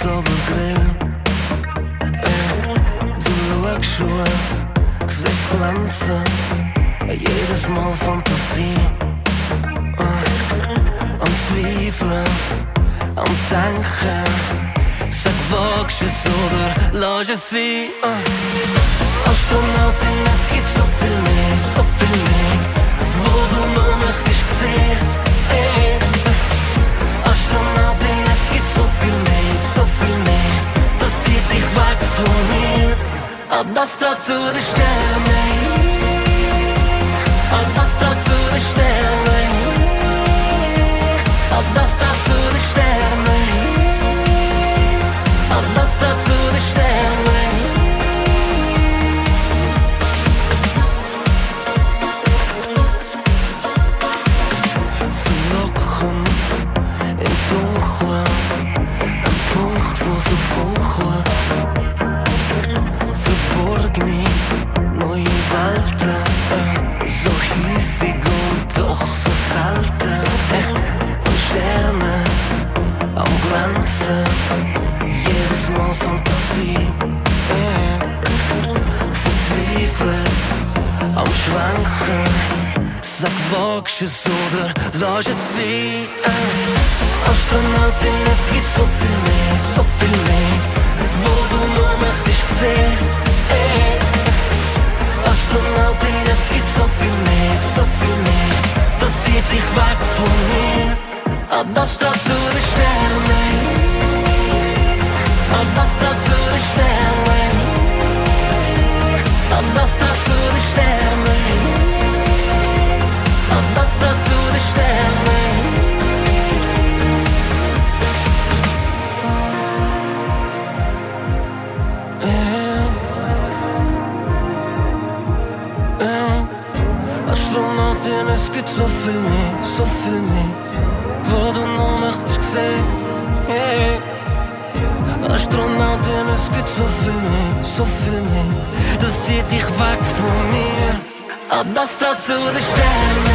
Obergrill. Du schaust schon, siehst glänzen, jedes Mal Fantasie. Am Zweifeln, am Denken, sag, wagst du es oder lass es sein. Astronautin, es gibt so viel mehr, wo du nur möchtest sehen. Astronautin, es gibt so viel mehr, das zieht dich weg von mir. Ab das Strahl zu den Sternen, ab das Strahl zu den Sternen, ab das Strahl zu den Sternen, ab das Strahl zu den Sternen. Verlockend im Dunkeln, ein Punkt, wo so funkelt. Verborgene neue Welten, so häufig und doch so selten. Und Sterne am Glänzen, jedes Mal Fantasie. Verzweifelt am Schwanken, sag, wagst du es oder lass es sein. Astronautin, es gibt so viel mehr, wo du nur möchtest sehen. Astronautin, es gibt so viel mehr, das zieht dich weg von mir. Ab das Strahl zu den Sternen, ab das Strahl zu den Sternen, ab das Strahl zu den Sternen, ab das Strahl zu den Sternen. Astronautin, es gibt so viel mehr, wo du nur möchtest sehen. Astronautin, es gibt so viel mehr, das zieht dich weg von mir. Ab das Strahl zu den Sternen.